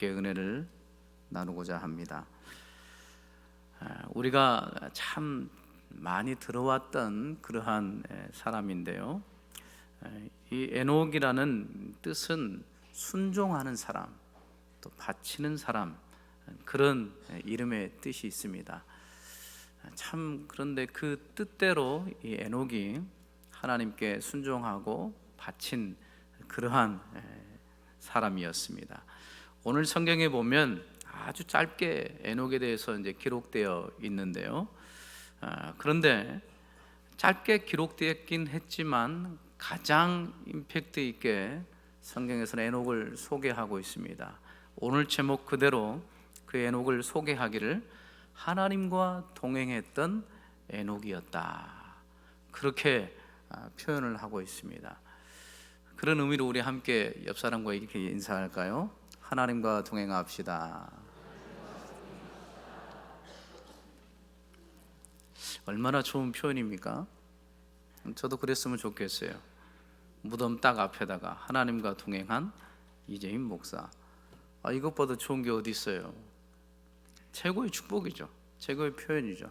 은혜를 나누고자 합니다. 우리가 참 많이 들어왔던 그러한 사람인데요, 이 에녹이라는 뜻은 순종하는 사람, 또 바치는 사람, 그런 이름의 뜻이 있습니다. 참 그런데 그 뜻대로 이 에녹이 하나님께 순종하고 바친 그러한 사람이었습니다. 오늘 성경에 보면 아주 짧게 에녹에 대해서 이제 기록되어 있는데요. 그런데 짧게 기록되었긴 했지만 가장 임팩트 있게 성경에서는 에녹을 소개하고 있습니다. 오늘 제목 그대로 그 에녹을 소개하기를 하나님과 동행했던 에녹이었다, 그렇게 표현을 하고 있습니다. 그런 의미로 우리 함께 옆 사람과 이렇게 인사할까요? 하나님과 동행합시다. 얼마나 좋은 표현입니까? 저도 그랬으면 좋겠어요. 무덤 딱 앞에다가 하나님과 동행한 이재임 목사. 이것보다 좋은 게 어디 있어요? 최고의 축복이죠. 최고의 표현이죠.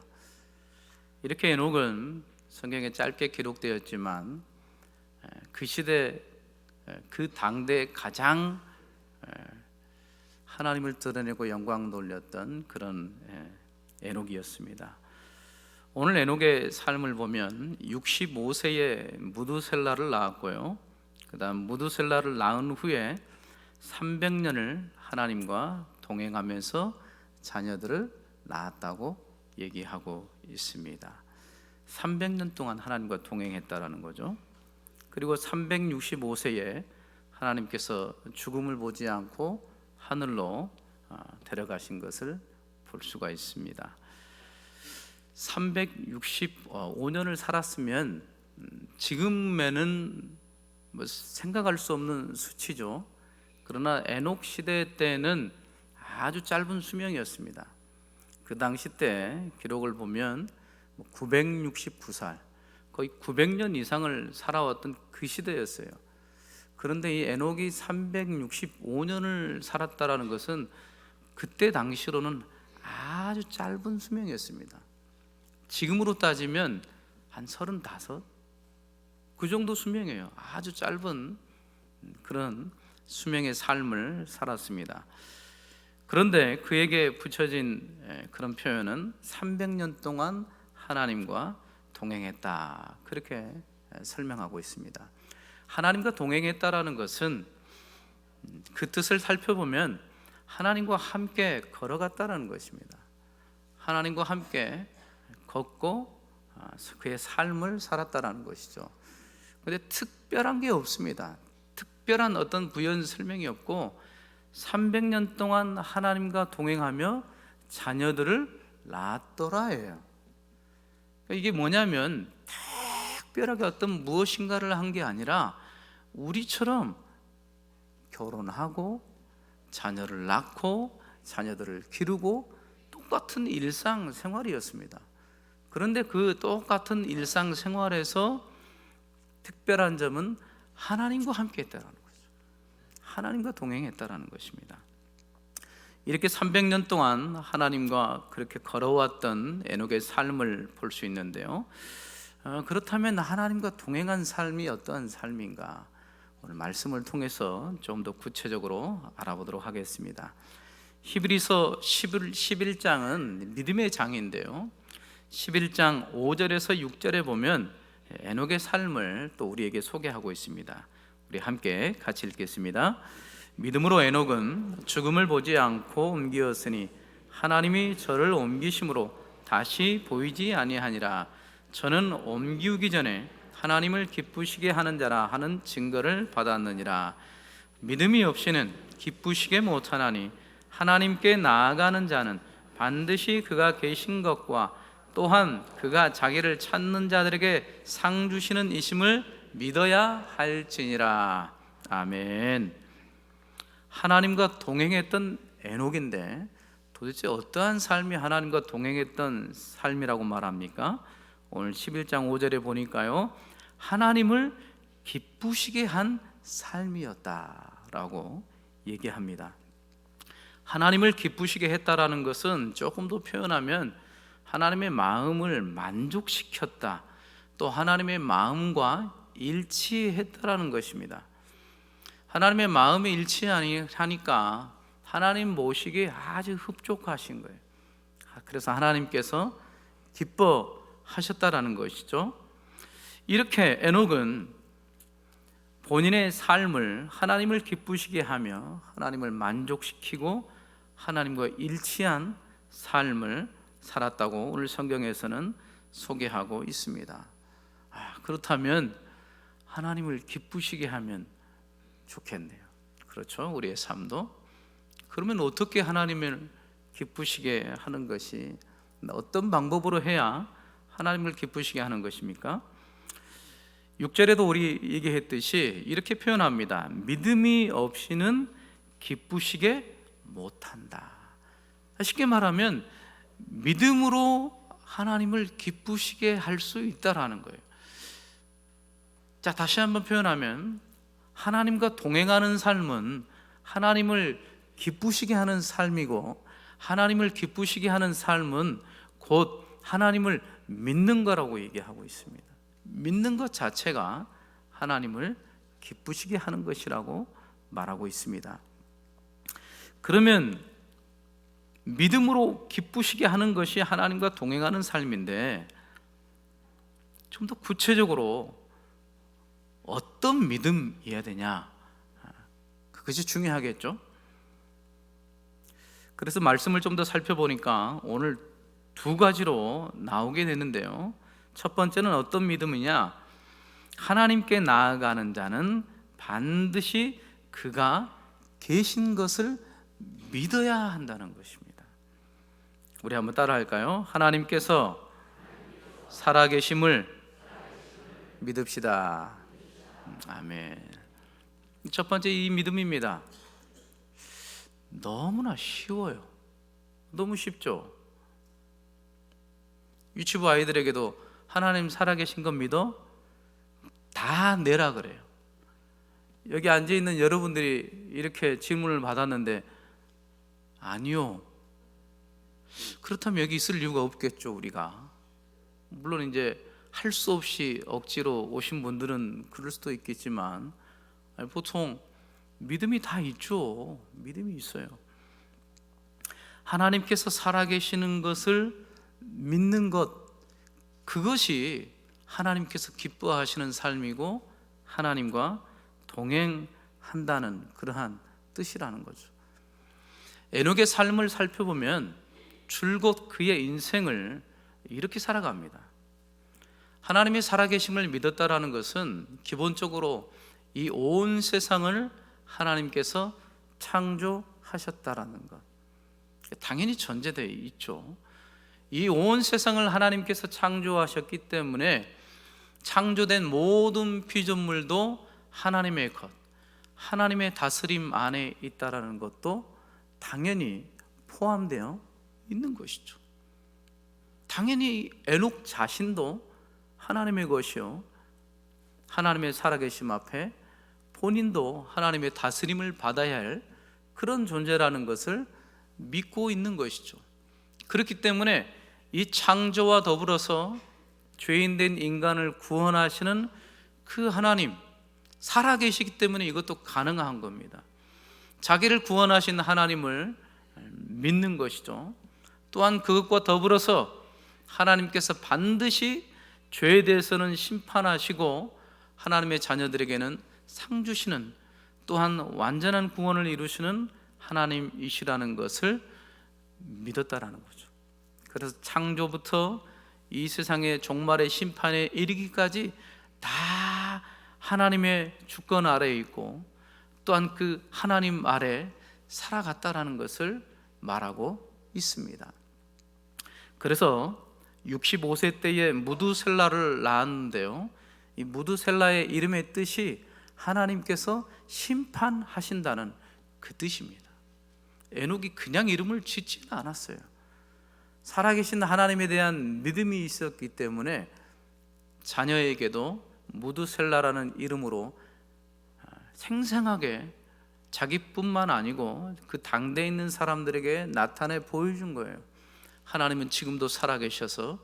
이렇게 에녹은 성경에 짧게 기록되었지만 그 시대, 그 당대 가장 하나님을 드러내고 영광 돌렸던 그런 에녹이었습니다. 오늘 에녹의 삶을 보면 65세에 무두셀라를 낳았고요, 그 다음 무두셀라를 낳은 후에 300년을 하나님과 동행하면서 자녀들을 낳았다고 얘기하고 있습니다. 300년 동안 하나님과 동행했다라는 거죠. 그리고 365세에 하나님께서 죽음을 보지 않고 하늘로 데려가신 것을 볼 수가 있습니다. 365년을 살았으면 지금에는 생각할 수 없는 수치죠. 그러나 에녹 시대 때는 아주 짧은 수명이었습니다. 그 당시 때 기록을 보면 969살, 거의 900년 이상을 살아왔던 그 시대였어요. 그런데 이 에녹이 365년을 살았다라는 것은 그때 당시로는 아주 짧은 수명이었습니다. 지금으로 따지면 한 35? 그 정도 수명이에요. 아주 짧은 그런 수명의 삶을 살았습니다. 그런데 그에게 붙여진 그런 표현은 300년 동안 하나님과 동행했다, 그렇게 설명하고 있습니다. 하나님과 동행했다라는 것은 그 뜻을 살펴보면 하나님과 함께 걸어갔다라는 것입니다. 하나님과 함께 걷고 그의 삶을 살았다라는 것이죠. 그런데 특별한 게 없습니다. 특별한 어떤 부연 설명이 없고 300년 동안 하나님과 동행하며 자녀들을 낳았더라예요. 이게 뭐냐면 특별하게 어떤 무엇인가를 한 게 아니라 우리처럼 결혼하고 자녀를 낳고 자녀들을 기르고 똑같은 일상생활이었습니다. 그런데 그 똑같은 일상생활에서 특별한 점은 하나님과 함께 했다는 거죠. 하나님과 동행했다는 것입니다. 이렇게 300년 동안 하나님과 그렇게 걸어왔던 에녹의 삶을 볼 수 있는데요, 그렇다면 하나님과 동행한 삶이 어떠한 삶인가, 오늘 말씀을 통해서 좀 더 구체적으로 알아보도록 하겠습니다. 히브리서 11장은 믿음의 장인데요, 11장 5절에서 6절에 보면 에녹의 삶을 또 우리에게 소개하고 있습니다. 우리 함께 같이 읽겠습니다. 믿음으로 에녹은 죽음을 보지 않고 옮기었으니 하나님이 저를 옮기심으로 다시 보이지 아니하니라. 저는 옮기우기 전에 하나님을 기쁘시게 하는 자라 하는 증거를 받았느니라. 믿음이 없이는 기쁘시게 못하나니 하나님께 나아가는 자는 반드시 그가 계신 것과 또한 그가 자기를 찾는 자들에게 상 주시는 이심을 믿어야 할지니라. 아멘. 하나님과 동행했던 에녹인데 도대체 어떠한 삶이 하나님과 동행했던 삶이라고 말합니까? 오늘 11장 5절에 보니까요, 하나님을 기쁘시게 한 삶이었다라고 얘기합니다. 하나님을 기쁘시게 했다라는 것은 조금 더 표현하면 하나님의 마음을 만족시켰다, 또 하나님의 마음과 일치했다라는 것입니다. 하나님의 마음에 일치하니까 하나님 모시기에 아주 흡족하신 거예요. 그래서 하나님께서 기뻐하셨다라는 것이죠. 이렇게 에녹은 본인의 삶을 하나님을 기쁘시게 하며 하나님을 만족시키고 하나님과 일치한 삶을 살았다고 오늘 성경에서는 소개하고 있습니다. 그렇다면 하나님을 기쁘시게 하면 좋겠네요. 그렇죠? 우리의 삶도. 그러면 어떻게 하나님을 기쁘시게 하는 것이, 어떤 방법으로 해야 하나님을 기쁘시게 하는 것입니까? 6절에도 우리 얘기했듯이 이렇게 표현합니다. 믿음이 없이는 기쁘시게 못한다. 쉽게 말하면 믿음으로 하나님을 기쁘시게 할 수 있다라는 거예요. 자, 다시 한번 표현하면 하나님과 동행하는 삶은 하나님을 기쁘시게 하는 삶이고, 하나님을 기쁘시게 하는 삶은 곧 하나님을 믿는 거라고 얘기하고 있습니다. 믿는 것 자체가 하나님을 기쁘시게 하는 것이라고 말하고 있습니다. 그러면 믿음으로 기쁘시게 하는 것이 하나님과 동행하는 삶인데, 좀 더 구체적으로 어떤 믿음이어야 되냐, 그것이 중요하겠죠. 그래서 말씀을 좀 더 살펴보니까 오늘 두 가지로 나오게 되는데요. 첫 번째는 어떤 믿음이냐? 하나님께 나아가는 자는 반드시 그가 계신 것을 믿어야 한다는 것입니다. 우리 한번 따라 할까요? 하나님께서 살아계심을 믿읍시다. 아멘. 첫 번째 이 믿음입니다. 너무나 쉬워요. 너무 쉽죠? 유치부 아이들에게도 하나님 살아계신 건 믿어? 다 내라 그래요. 여기 앉아있는 여러분들이 이렇게 질문을 받았는데 아니요, 그렇다면 여기 있을 이유가 없겠죠. 우리가 물론 이제 할 수 없이 억지로 오신 분들은 그럴 수도 있겠지만, 보통 믿음이 다 있죠. 믿음이 있어요. 하나님께서 살아계시는 것을 믿는 것, 그것이 하나님께서 기뻐하시는 삶이고 하나님과 동행한다는 그러한 뜻이라는 거죠. 에녹의 삶을 살펴보면 줄곧 그의 인생을 이렇게 살아갑니다. 하나님의 살아계심을 믿었다라는 것은 기본적으로 이 온 세상을 하나님께서 창조하셨다라는 것, 당연히 전제되어 있죠. 이 온 세상을 하나님께서 창조하셨기 때문에 창조된 모든 피조물도 하나님의 것, 하나님의 다스림 안에 있다라는 것도 당연히 포함되어 있는 것이죠. 당연히 에녹 자신도 하나님의 것이요, 하나님의 살아계심 앞에 본인도 하나님의 다스림을 받아야 할 그런 존재라는 것을 믿고 있는 것이죠. 그렇기 때문에 이 창조와 더불어서 죄인된 인간을 구원하시는 그 하나님, 살아계시기 때문에 이것도 가능한 겁니다. 자기를 구원하신 하나님을 믿는 것이죠. 또한 그것과 더불어서 하나님께서 반드시 죄에 대해서는 심판하시고 하나님의 자녀들에게는 상 주시는, 또한 완전한 구원을 이루시는 하나님이시라는 것을 믿었다라는 거죠. 그래서 창조부터 이 세상의 종말의 심판에 이르기까지 다 하나님의 주권 아래에 있고, 또한 그 하나님 아래 살아갔다라는 것을 말하고 있습니다. 그래서 65세 때에 무두셀라를 낳았는데요, 이 무두셀라의 이름의 뜻이 하나님께서 심판하신다는 그 뜻입니다. 에녹이 그냥 이름을 짓지는 않았어요. 살아계신 하나님에 대한 믿음이 있었기 때문에 자녀에게도 무두셀라라는 이름으로 생생하게 자기뿐만 아니고 그 당대에 있는 사람들에게 나타내 보여준 거예요. 하나님은 지금도 살아계셔서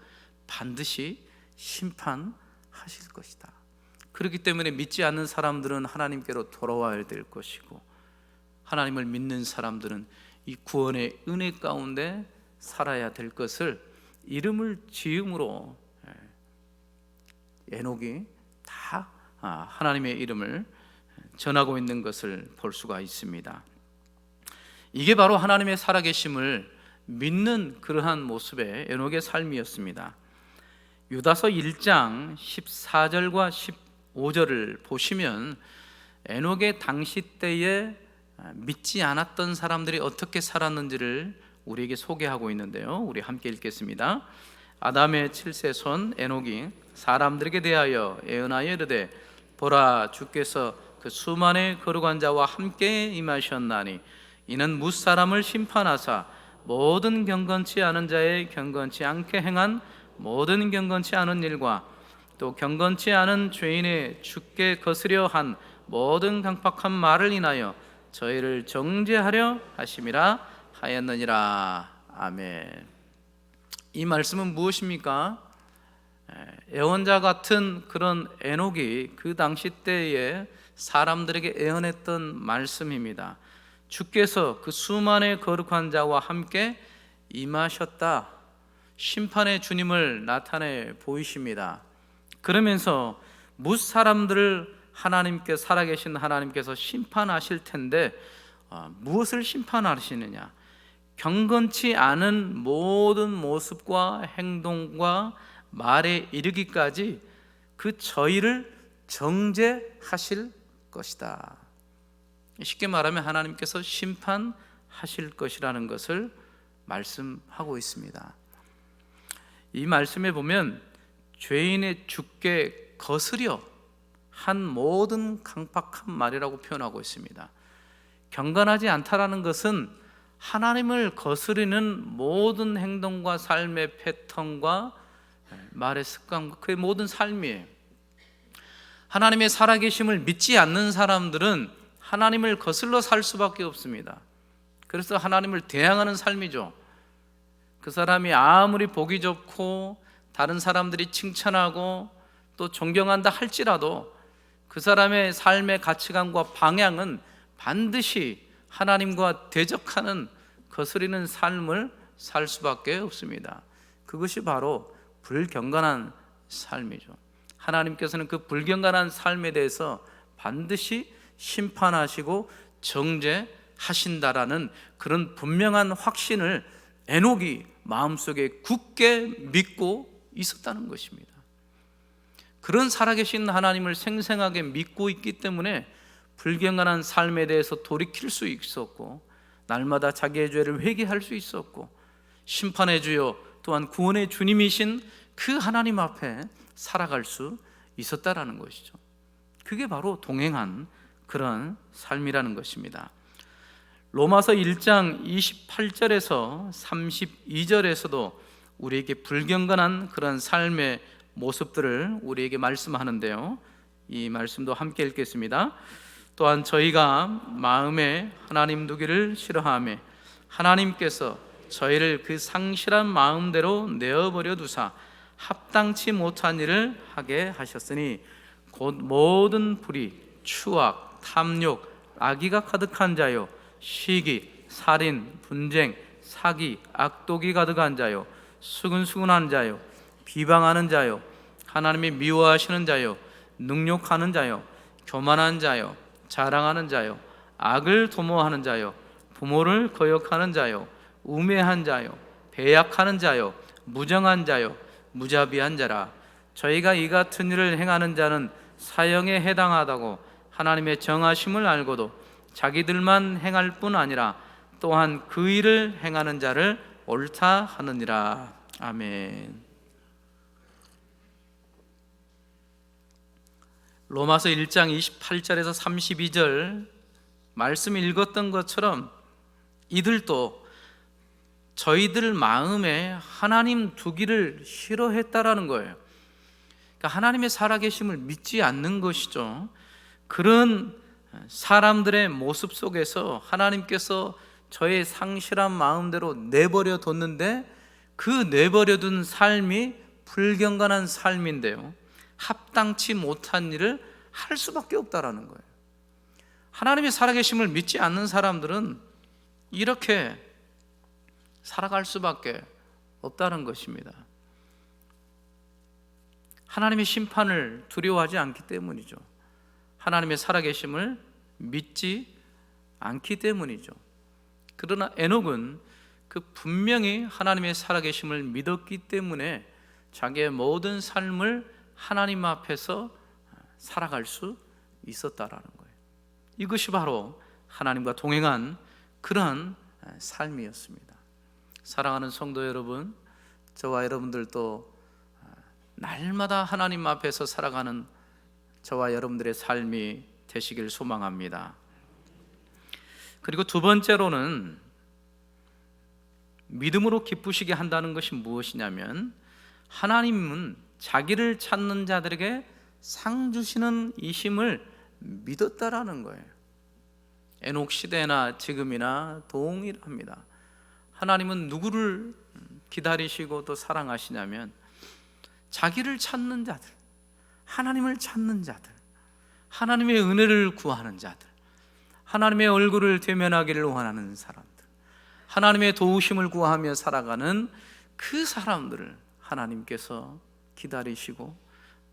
반드시 심판하실 것이다. 그렇기 때문에 믿지 않는 사람들은 하나님께로 돌아와야 될 것이고, 하나님을 믿는 사람들은 이 구원의 은혜 가운데 살아야 될 것을 이름을 지음으로 에녹이 다 하나님의 이름을 전하고 있는 것을 볼 수가 있습니다. 이게 바로 하나님의 살아계심을 믿는 그러한 모습의 에녹의 삶이었습니다. 유다서 1장 14절과 15절을 보시면 에녹의 당시 때에 믿지 않았던 사람들이 어떻게 살았는지를 우리에게 소개하고 있는데요, 우리 함께 읽겠습니다. 아담의 7세 손 에녹이 사람들에게 대하여 예언하여 이르되, 보라, 주께서 그 수만의 거룩한 자와 함께 임하셨나니 이는 뭇사람을 심판하사 모든 경건치 않은 자의 경건치 않게 행한 모든 경건치 않은 일과 또 경건치 않은 죄인의 죽게 거스려 한 모든 강팍한 말을 인하여 저희를 정죄하려 하심이라 하였느니라. 아멘. 이 말씀은 무엇입니까? 예언자 같은 그런 에녹이 그 당시 때에 사람들에게 예언했던 말씀입니다. 주께서 그 수만의 거룩한 자와 함께 임하셨다. 심판의 주님을 나타내 보이십니다. 그러면서 무사람들을 하나님께, 살아계신 하나님께서 심판하실 텐데 무엇을 심판하시느냐? 경건치 않은 모든 모습과 행동과 말에 이르기까지 그 저희를 정죄하실 것이다. 쉽게 말하면 하나님께서 심판하실 것이라는 것을 말씀하고 있습니다. 이 말씀에 보면 죄인의 죽게 거스려 한 모든 강팍한 말이라고 표현하고 있습니다. 경건하지 않다라는 것은 하나님을 거스르는 모든 행동과 삶의 패턴과 말의 습관과 그의 모든 삶이에요. 하나님의 살아계심을 믿지 않는 사람들은 하나님을 거슬러 살 수밖에 없습니다. 그래서 하나님을 대항하는 삶이죠. 그 사람이 아무리 보기 좋고 다른 사람들이 칭찬하고 또 존경한다 할지라도 그 사람의 삶의 가치관과 방향은 반드시 하나님과 대적하는 거스리는 삶을 살 수밖에 없습니다. 그것이 바로 불경건한 삶이죠. 하나님께서는 그 불경건한 삶에 대해서 반드시 심판하시고 정죄하신다라는 그런 분명한 확신을 에녹이 마음속에 굳게 믿고 있었다는 것입니다. 그런 살아계신 하나님을 생생하게 믿고 있기 때문에 불경건한 삶에 대해서 돌이킬 수 있었고, 날마다 자기의 죄를 회개할 수 있었고, 심판의 주요 또한 구원의 주님이신 그 하나님 앞에 살아갈 수 있었다라는 것이죠. 그게 바로 동행한 그런 삶이라는 것입니다. 로마서 1장 28절에서 32절에서도 우리에게 불경건한 그런 삶의 모습들을 우리에게 말씀하는데요, 이 말씀도 함께 읽겠습니다. 또한 저희가 마음에 하나님 두기를 싫어하며 하나님께서 저희를 그 상실한 마음대로 내어버려 두사 합당치 못한 일을 하게 하셨으니 곧 모든 불의, 추악, 탐욕, 악의가 가득한 자요, 시기, 살인, 분쟁, 사기, 악독이 가득한 자요, 수근수근한 자요, 비방하는 자요, 하나님이 미워하시는 자요, 능욕하는 자요, 교만한 자요, 자랑하는 자요, 악을 도모하는 자요, 부모를 거역하는 자요, 우매한 자요, 배약하는 자요, 무정한 자요, 무자비한 자라. 저희가 이 같은 일을 행하는 자는 사형에 해당하다고 하나님의 정하심을 알고도 자기들만 행할 뿐 아니라 또한 그 일을 행하는 자를 옳다 하느니라. 아멘. 로마서 1장 28절에서 32절 말씀 읽었던 것처럼 이들도 저희들 마음에 하나님 두기를 싫어했다라는 거예요. 그러니까 하나님의 살아계심을 믿지 않는 것이죠. 그런 사람들의 모습 속에서 하나님께서 저의 상실한 마음대로 내버려 뒀는데, 그 내버려 둔 삶이 불경건한 삶인데요, 합당치 못한 일을 할 수밖에 없다라는 거예요. 하나님의 살아계심을 믿지 않는 사람들은 이렇게 살아갈 수밖에 없다는 것입니다. 하나님의 심판을 두려워하지 않기 때문이죠. 하나님의 살아계심을 믿지 않기 때문이죠. 그러나 에녹은 그 분명히 하나님의 살아계심을 믿었기 때문에 자기의 모든 삶을 하나님 앞에서 살아갈 수 있었다라는 거예요. 이것이 바로 하나님과 동행한 그러한 삶이었습니다. 사랑하는 성도 여러분, 저와 여러분들도 날마다 하나님 앞에서 살아가는 저와 여러분들의 삶이 되시길 소망합니다. 그리고 두 번째로는 믿음으로 기쁘시게 한다는 것이 무엇이냐면, 하나님은 자기를 찾는 자들에게 상 주시는 이심을 믿었다라는 거예요. 에녹 시대나 지금이나 동일합니다. 하나님은 누구를 기다리시고 또 사랑하시냐면, 자기를 찾는 자들, 하나님을 찾는 자들, 하나님의 은혜를 구하는 자들, 하나님의 얼굴을 대면하기를 원하는 사람들, 하나님의 도우심을 구하며 살아가는 그 사람들을 하나님께서 기다리시고,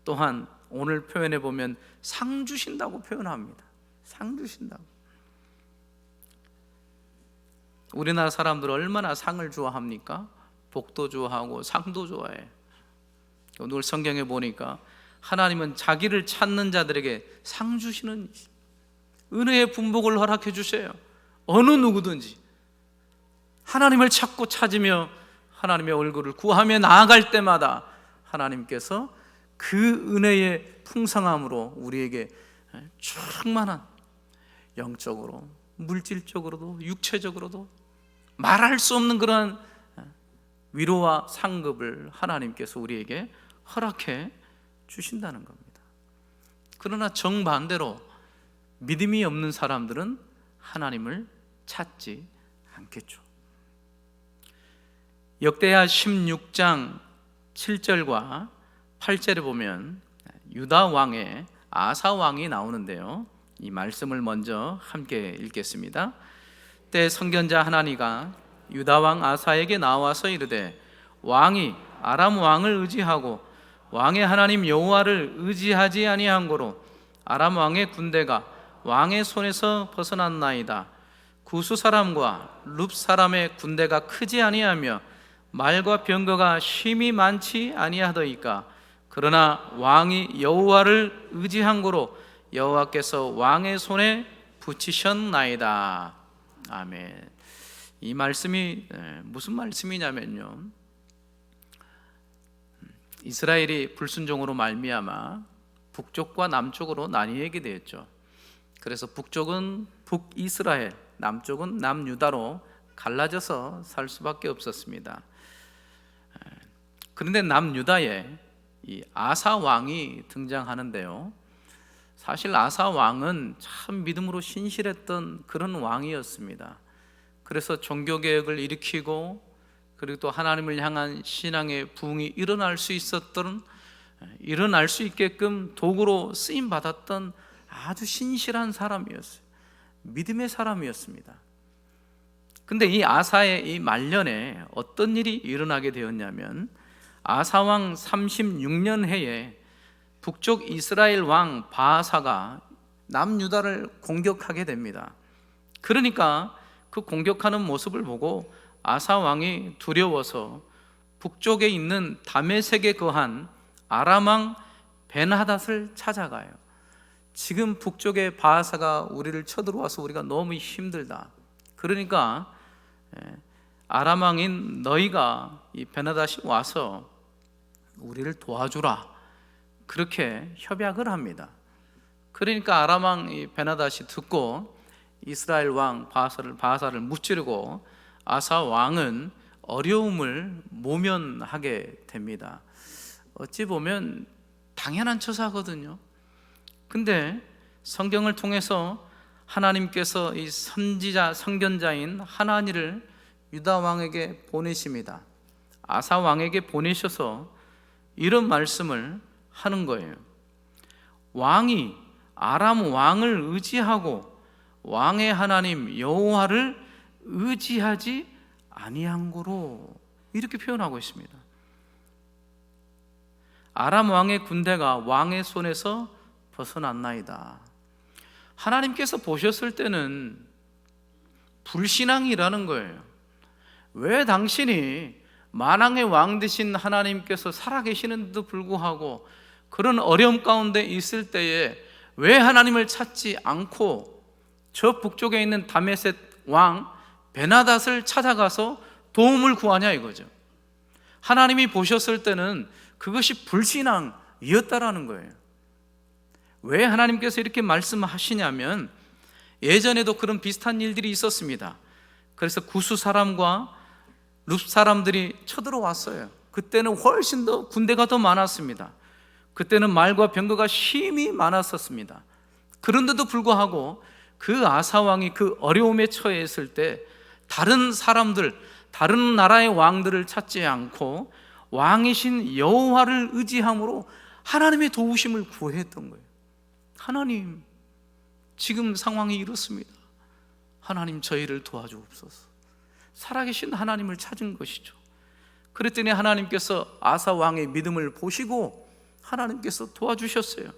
또한 오늘 표현해 보면 상 주신다고 표현합니다. 상 주신다고. 우리나라 사람들 얼마나 상을 좋아합니까? 복도 좋아하고 상도 좋아해. 오늘 성경에 보니까 하나님은 자기를 찾는 자들에게 상 주시는, 은혜의 분복을 허락해 주세요. 어느 누구든지 하나님을 찾고 찾으며 하나님의 얼굴을 구하며 나아갈 때마다 하나님께서 그 은혜의 풍성함으로 우리에게 충만한, 영적으로, 물질적으로도, 육체적으로도 말할 수 없는 그런 위로와 상급을 하나님께서 우리에게 허락해 주신다는 겁니다. 그러나 정반대로 믿음이 없는 사람들은 하나님을 찾지 않겠죠. 역대하 16장 7절과 8절에 보면 유다 왕의 아사 왕이 나오는데요, 이 말씀을 먼저 함께 읽겠습니다. 때 선견자 하나니가 유다 왕 아사에게 나와서 이르되, 왕이 아람 왕을 의지하고 왕의 하나님 여호와를 의지하지 아니한 고로 아람 왕의 군대가 왕의 손에서 벗어났나이다. 구스 사람과 룹 사람의 군대가 크지 아니하며 말과 병거가 심히 많지 아니하더이까. 그러나 왕이 여호와를 의지한 고로 여호와께서 왕의 손에 붙이셨나이다. 아멘. 이 말씀이 무슨 말씀이냐면요, 이스라엘이 불순종으로 말미암아 북쪽과 남쪽으로 나뉘게 되었죠. 그래서 북쪽은 북이스라엘, 남쪽은 남유다로 갈라져서 살 수밖에 없었습니다. 그런데 남유다에 이 아사 왕이 등장하는데요, 사실 아사 왕은 참 믿음으로 신실했던 그런 왕이었습니다. 그래서 종교개혁을 일으키고, 그리고 또 하나님을 향한 신앙의 부흥이 일어날 수 있게끔 도구로 쓰임 받았던 아주 신실한 사람이었어요. 믿음의 사람이었습니다. 근데 이 아사의 이 말년에 어떤 일이 일어나게 되었냐면, 아사왕 36년 해에 북쪽 이스라엘 왕 바하사가 남유다를 공격하게 됩니다. 그러니까 그 공격하는 모습을 보고 아사 왕이 두려워서 북쪽에 있는 다메섹에 거한 아람 왕 벤하닷을 찾아가요. 지금 북쪽에 바하사가 우리를 쳐들어와서 우리가 너무 힘들다. 그러니까 아람 왕인 너희가 이 벤하닷이 와서 우리를 도와주라, 그렇게 협약을 합니다. 그러니까 아람 왕 이 벤하닷이 듣고 이스라엘 왕 바하사를 무찌르고 아사 왕은 어려움을 모면하게 됩니다. 어찌 보면 당연한 처사거든요. 근데 성경을 통해서 하나님께서 이 선지자, 선견자인 하나니를 유다 왕에게 보내십니다. 아사 왕에게 보내셔서 이런 말씀을 하는 거예요. 왕이 아람 왕을 의지하고 왕의 하나님 여호와를 의지하지 아니한 고로, 이렇게 표현하고 있습니다. 아람 왕의 군대가 왕의 손에서 벗어났나이다. 하나님께서 보셨을 때는 불신앙이라는 거예요. 왜 당신이 만왕의 왕 되신 하나님께서 살아계시는데도 불구하고 그런 어려움 가운데 있을 때에 왜 하나님을 찾지 않고 저 북쪽에 있는 다메섹 왕 베나닷을 찾아가서 도움을 구하냐 이거죠. 하나님이 보셨을 때는 그것이 불신앙이었다라는 거예요. 왜 하나님께서 이렇게 말씀하시냐면, 예전에도 그런 비슷한 일들이 있었습니다. 그래서 구스 사람과 룹 사람들이 쳐들어왔어요. 그때는 훨씬 더 군대가 더 많았습니다. 그때는 말과 병거가 심히 많았었습니다. 그런데도 불구하고 그 아사 왕이 그 어려움에 처했을 때 다른 사람들, 다른 나라의 왕들을 찾지 않고 왕이신 여호와를 의지함으로 하나님의 도우심을 구했던 거예요. 하나님, 지금 상황이 이렇습니다. 하나님, 저희를 도와주옵소서. 살아계신 하나님을 찾은 것이죠. 그랬더니 하나님께서 아사 왕의 믿음을 보시고 하나님께서 도와주셨어요.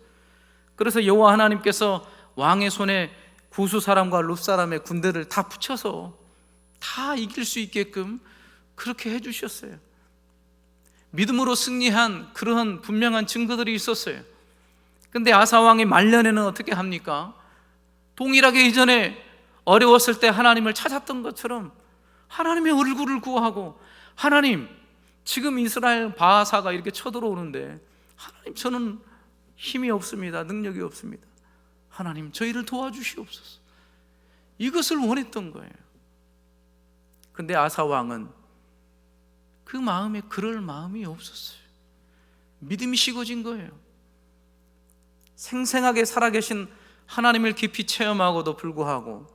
그래서 여호와 하나님께서 왕의 손에 구스 사람과 룹 사람의 군대를 다 붙여서 다 이길 수 있게끔 그렇게 해주셨어요. 믿음으로 승리한 그러한 분명한 증거들이 있었어요. 근데 아사 왕이 말년에는 어떻게 합니까? 동일하게 이전에 어려웠을 때 하나님을 찾았던 것처럼 하나님의 얼굴을 구하고, 하나님, 지금 이스라엘 바하사가 이렇게 쳐들어오는데 하나님, 저는 힘이 없습니다. 능력이 없습니다. 하나님, 저희를 도와주시옵소서. 이것을 원했던 거예요. 근데 아사 왕은 그 마음에 그럴 마음이 없었어요. 믿음이 식어진 거예요. 생생하게 살아계신 하나님을 깊이 체험하고도 불구하고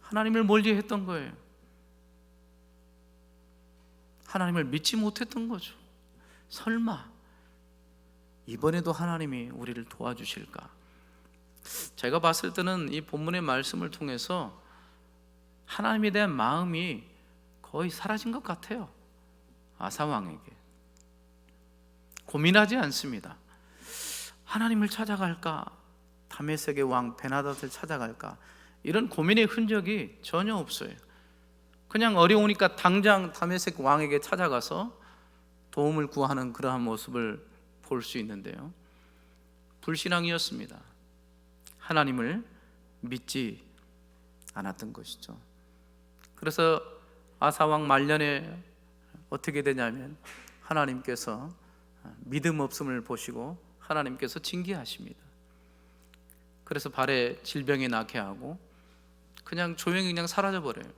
하나님을 멀리했던 거예요. 하나님을 믿지 못했던 거죠. 설마 이번에도 하나님이 우리를 도와주실까? 제가 봤을 때는 이 본문의 말씀을 통해서 하나님에 대한 마음이 거의 사라진 것 같아요. 아사 왕에게 고민하지 않습니다. 하나님을 찾아갈까? 다메섹의 왕 베나닷을 찾아갈까? 이런 고민의 흔적이 전혀 없어요. 그냥 어려우니까 당장 다메섹 왕에게 찾아가서 도움을 구하는 그러한 모습을 볼 수 있는데요, 불신앙이었습니다. 하나님을 믿지 않았던 것이죠. 그래서 아사 왕 말년에 어떻게 되냐면 하나님께서 믿음 없음을 보시고 하나님께서 징계하십니다. 그래서 발에 질병이 나게 하고 그냥 조용히 그냥 사라져버려요.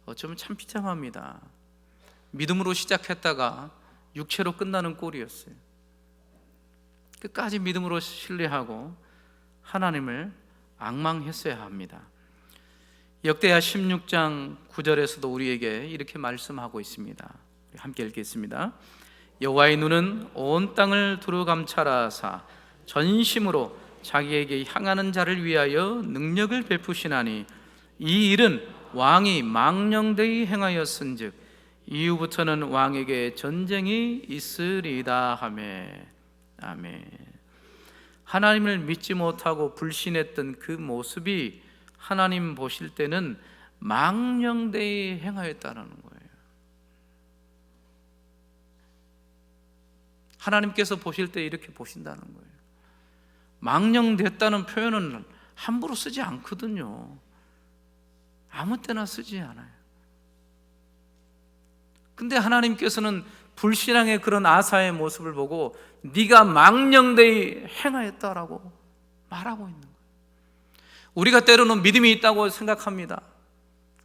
어쩌면 참 비참합니다. 믿음으로 시작했다가 육체로 끝나는 꼴이었어요. 끝까지 믿음으로 신뢰하고 하나님을 앙망했어야 합니다. 역대하 16장 9절에서도 우리에게 이렇게 말씀하고 있습니다. 함께 읽겠습니다. 여호와의 눈은 온 땅을 두루 감찰하사 전심으로 자기에게 향하는 자를 위하여 능력을 베푸시나니 이 일은 왕이 망령되이 행하였은즉 이후부터는 왕에게 전쟁이 있으리이다 하매. 아멘. 하나님을 믿지 못하고 불신했던 그 모습이 하나님 보실 때는 망령되이 행하였다는 거예요. 하나님께서 보실 때 이렇게 보신다는 거예요. 망령됐다는 표현은 함부로 쓰지 않거든요. 아무 때나 쓰지 않아요. 근데 하나님께서는 불신앙의 그런 아사의 모습을 보고 네가 망령되이 행하였다라고 말하고 있는 거예요. 우리가 때로는 믿음이 있다고 생각합니다.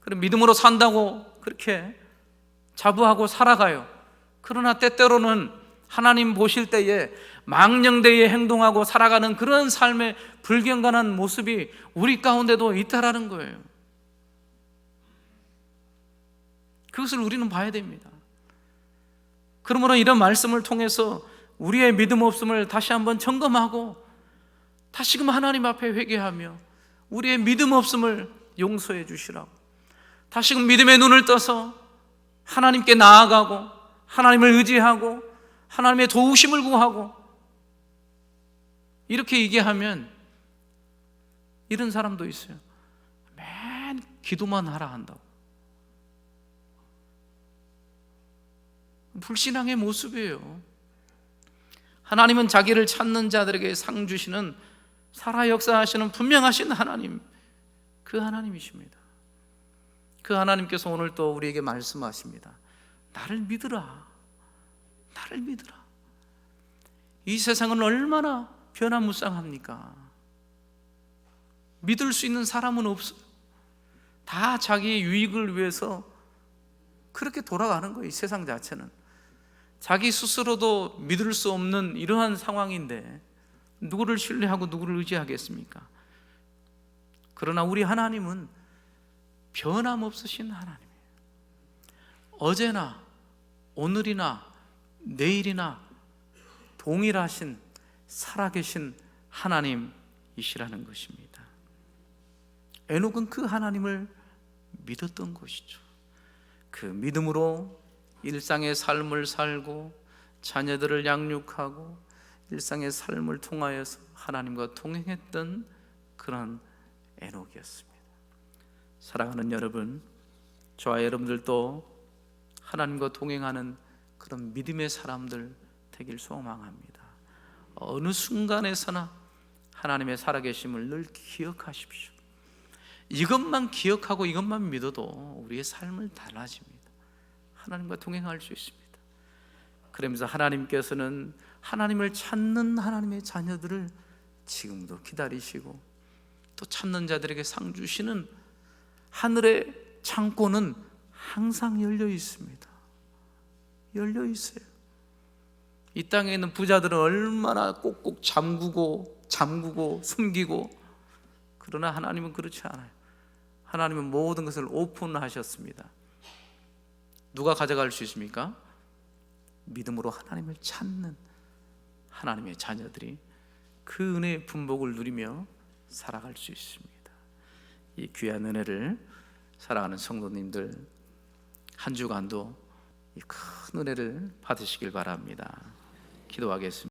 그리고 믿음으로 산다고 그렇게 자부하고 살아가요. 그러나 때때로는 하나님 보실 때에 망령되이 행동하고 살아가는 그런 삶의 불경건한 모습이 우리 가운데도 있다라는 거예요. 그것을 우리는 봐야 됩니다. 그러므로 이런 말씀을 통해서 우리의 믿음 없음을 다시 한번 점검하고 다시금 하나님 앞에 회개하며 우리의 믿음 없음을 용서해 주시라고, 다시금 믿음의 눈을 떠서 하나님께 나아가고 하나님을 의지하고 하나님의 도우심을 구하고, 이렇게 얘기하면 이런 사람도 있어요. 맨 기도만 하라 한다고. 불신앙의 모습이에요. 하나님은 자기를 찾는 자들에게 상 주시는, 살아 역사하시는 분명하신 하나님, 그 하나님이십니다. 그 하나님께서 오늘 또 우리에게 말씀하십니다. 나를 믿으라. 나를 믿으라. 이 세상은 얼마나 변화무쌍합니까? 믿을 수 있는 사람은 없어요. 다 자기의 유익을 위해서 그렇게 돌아가는 거예요. 이 세상 자체는 자기 스스로도 믿을 수 없는 이러한 상황인데 누구를 신뢰하고 누구를 의지하겠습니까? 그러나 우리 하나님은 변함없으신 하나님이에요. 어제나 오늘이나 내일이나 동일하신 살아계신 하나님이시라는 것입니다. 에녹은 그 하나님을 믿었던 것이죠. 그 믿음으로 일상의 삶을 살고 자녀들을 양육하고 일상의 삶을 통하여서 하나님과 동행했던 그런 에녹이었습니다. 사랑하는 여러분, 저와 여러분들도 하나님과 동행하는 그런 믿음의 사람들 되길 소망합니다. 어느 순간에서나 하나님의 살아계심을 늘 기억하십시오. 이것만 기억하고 이것만 믿어도 우리의 삶을 달라집니다. 하나님과 동행할 수 있습니다. 그러면서 하나님께서는 하나님을 찾는 하나님의 자녀들을 지금도 기다리시고 또 찾는 자들에게 상 주시는 하늘의 창고는 항상 열려 있습니다. 열려 있어요. 이 땅에 있는 부자들은 얼마나 꼭꼭 잠그고 숨기고, 그러나 하나님은 그렇지 않아요. 하나님은 모든 것을 오픈하셨습니다. 누가 가져갈 수 있습니까? 믿음으로 하나님을 찾는 하나님의 자녀들이 그 은혜의 분복을 누리며 살아갈 수 있습니다. 이 귀한 은혜를 사랑하는 성도님들 한 주간도 이 큰 은혜를 받으시길 바랍니다. 기도하겠습니다.